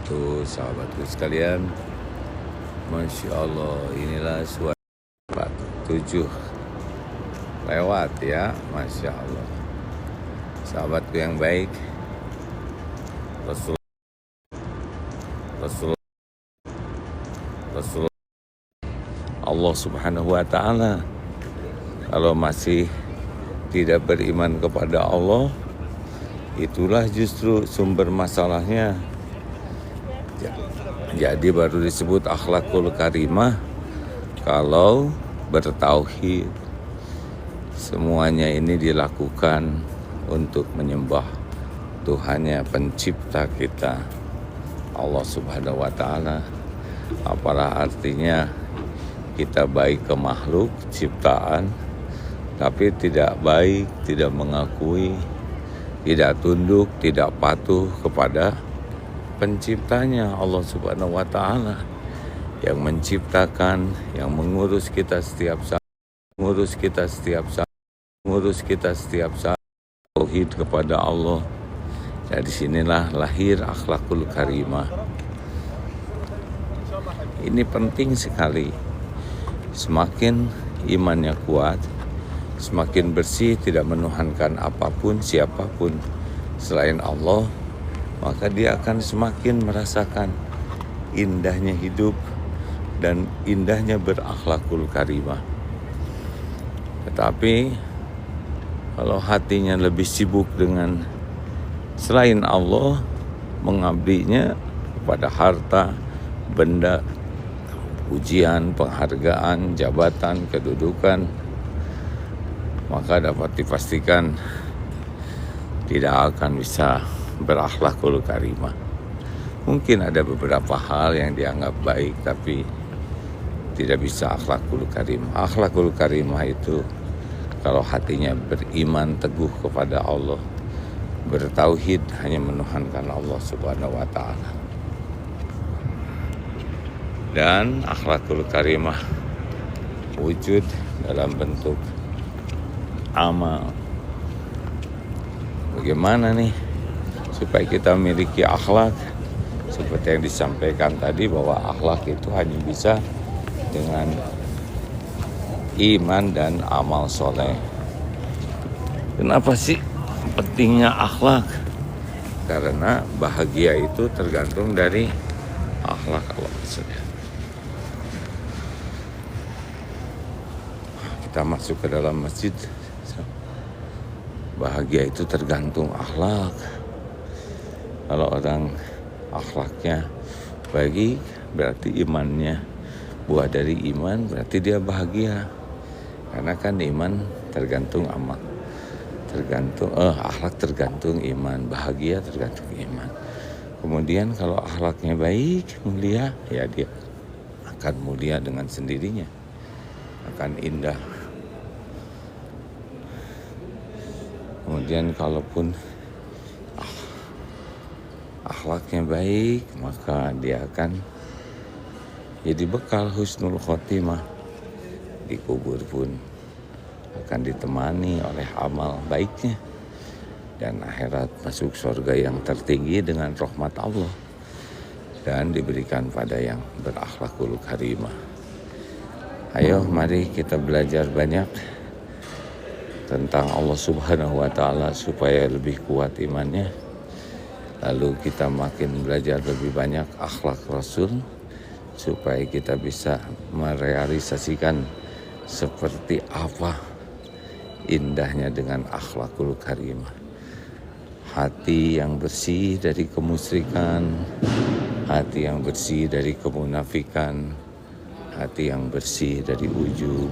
wabarakatuh. Sahabatku sekalian, Masya Allah, inilah suara 7 lewat ya, Masya Allah. Sahabatku yang baik, Rasul Allah Subhanahu wa Ta'ala, kalau masih tidak beriman kepada Allah, itulah justru sumber masalahnya. Jadi baru disebut akhlakul karimah kalau bertauhid. Semuanya ini dilakukan untuk menyembah Tuhannya, pencipta kita, Allah Subhanahu wa Ta'ala. Apalah artinya kita baik ke makhluk ciptaan, tapi tidak baik, tidak mengakui, tidak tunduk, tidak patuh kepada penciptanya, Allah Subhanahu wa Ta'ala, yang menciptakan, yang mengurus kita setiap saat, tauhid kepada Allah. Dari sinilah lahir akhlakul karimah. Ini penting sekali. Semakin imannya kuat, semakin bersih, tidak menuhankan apapun, siapapun selain Allah, maka dia akan semakin merasakan indahnya hidup dan indahnya berakhlakul karimah. Tetapi kalau hatinya lebih sibuk dengan selain Allah, mengabdinya kepada harta, benda, pujian, penghargaan, jabatan, kedudukan, maka dapat dipastikan tidak akan bisa berakhlakul karimah. Mungkin ada beberapa hal yang dianggap baik tapi tidak bisa akhlakul karimah. Akhlakul karimah itu kalau hatinya beriman teguh kepada Allah, bertauhid, hanya menuhankan Allah Subhanahu wa Ta'ala. Dan akhlakul karimah wujud dalam bentuk amal. Bagaimana nih supaya kita memiliki akhlak? Seperti yang disampaikan tadi, bahwa akhlak itu hanya bisa dengan iman dan amal soleh. Kenapa sih pentingnya akhlak? Karena bahagia itu tergantung dari akhlak. Allah maksudnya. Kita masuk ke dalam masjid, bahagia itu tergantung akhlak. Kalau orang akhlaknya baik, berarti imannya, buah dari iman, berarti dia bahagia. Karena kan iman tergantung amal, akhlak tergantung iman, bahagia tergantung iman. Kemudian kalau akhlaknya baik, mulia, ya dia akan mulia dengan sendirinya, akan indah. Kemudian kalaupun akhlaknya baik, maka dia akan jadi bekal husnul khotimah. Di kubur pun akan ditemani oleh amal baiknya, dan akhirat masuk surga yang tertinggi dengan rahmat Allah, dan diberikan pada yang berakhlakul karimah. Ayo mari kita belajar banyak tentang Allah Subhanahu wa Ta'ala supaya lebih kuat imannya. Lalu kita makin belajar lebih banyak akhlak Rasul supaya kita bisa merealisasikan seperti apa indahnya dengan akhlakul karimah. Hati yang bersih dari kemusyrikan, hati yang bersih dari kemunafikan, hati yang bersih dari ujub,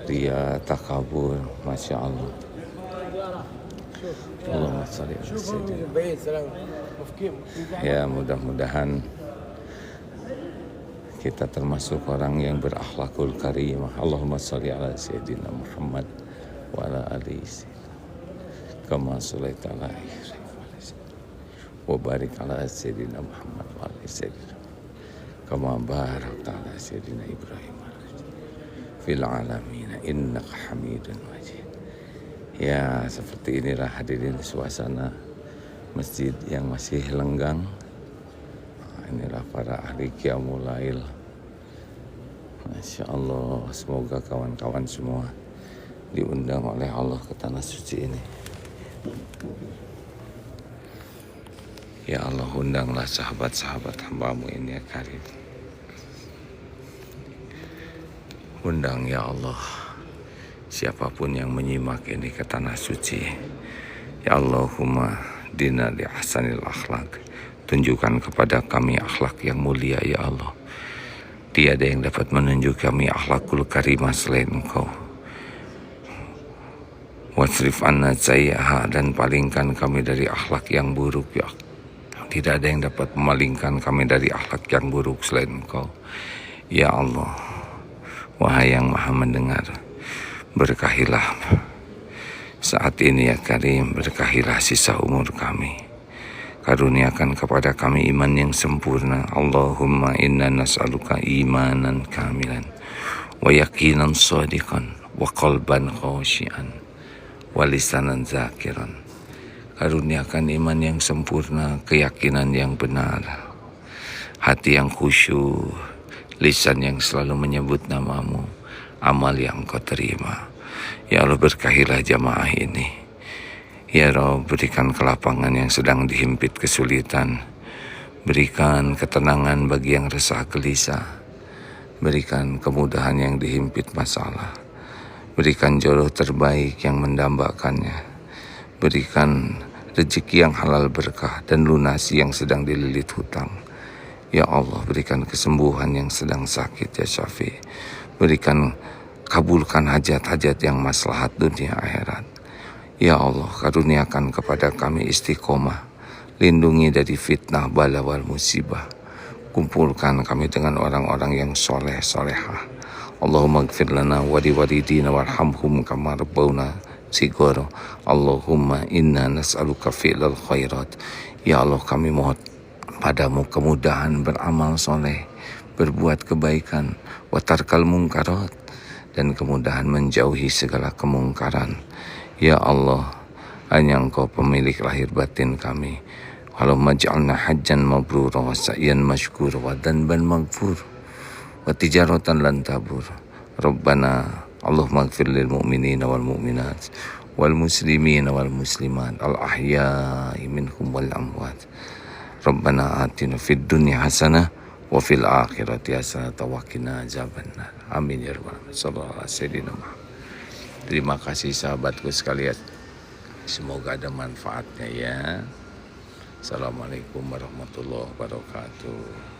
riya, takabur. Masya Allah. Allahumma shalli ala sayyidina. Ya, mudah-mudahan kita termasuk orang yang berakhlakul karimah. Allahumma shalli ala sayyidina Muhammad wa ala alihi kama shallaita ala Ibrahim wa barik ala sayyidina Muhammad wa ala sayyidina kama barakta ala sayyidina Ibrahim fil alamin innaka Hamidun Majid. Ya, seperti inilah hadirin suasana masjid yang masih lenggang, para ahli qiyamul lail. Masya Allah, semoga kawan-kawan semua diundang oleh Allah ke tanah suci ini. Ya Allah, undanglah sahabat-sahabat hamba-Mu ini ya Karim. Undang ya Allah siapapun yang menyimak ini ke tanah suci. Ya Allahumma dina li ahsanil akhlak. Tunjukkan kepada kami akhlak yang mulia ya Allah. Tiada yang dapat menunjuk kami akhlakul karimah selain Engkau. Wasrif anna sayyaha, dan palingkan kami dari akhlak yang buruk ya Allah. Tidak ada yang dapat memalingkan kami dari akhlak yang buruk selain Engkau. Ya Allah, wahai yang maha mendengar, berkahilah saat ini ya Karim, berkahilah sisa umur kami. Karuniakan kepada kami iman yang sempurna. Allahumma inna nas'aluka imanan kamilan wa yaqinan shadiqan wa qalban khashian wa lisanan zakiran. Karuniakan iman yang sempurna, keyakinan yang benar, hati yang khusyuk, lisan yang selalu menyebut nama-Mu, amal yang Kau terima. Ya Allah, berkahilah jamaah ini. Ya Rabb, berikan kelapangan yang sedang dihimpit kesulitan. Berikan ketenangan bagi yang resah gelisah. Berikan kemudahan yang dihimpit masalah. Berikan jodoh terbaik yang mendambakannya. Berikan rezeki yang halal berkah dan lunasi yang sedang dililit hutang. Ya Allah, berikan kesembuhan yang sedang sakit ya Syafi. Berikan, kabulkan hajat-hajat yang maslahat dunia akhirat. Ya Allah, karuniakan kepada kami istiqomah. Lindungi dari fitnah, bala wal musibah. Kumpulkan kami dengan orang-orang yang soleh solehah. Allahumma gfir lana wa liwalidina warhamhum kama rabbawna sigoro. Allahumma inna nas'aluka fi'lal khairat. Ya Allah, kami mohon padamu kemudahan beramal soleh, berbuat kebaikan, watarkal mungkarat, dan kemudahan menjauhi segala kemungkaran. Ya Allah, hanya Engkau pemilik lahir batin kami. Allahumma ja'alna hajjan mabrura wa sa'yan mashkura wa dhanban maghfur wa tijaratan lan tabur. Rabbana Allahumma ighfir lil mu'minina wal mu'minat wal muslimina wal muslimat al ahya'i minhum wal amwat. Rabbana atina fid dunya hasanah wa fil akhirati hasanah wa qina azabannar. Amin ya rabbal alamin. Sallallahu alaihi wasallam. Terima kasih sahabatku sekalian. Semoga ada manfaatnya ya. Assalamualaikum warahmatullahi wabarakatuh.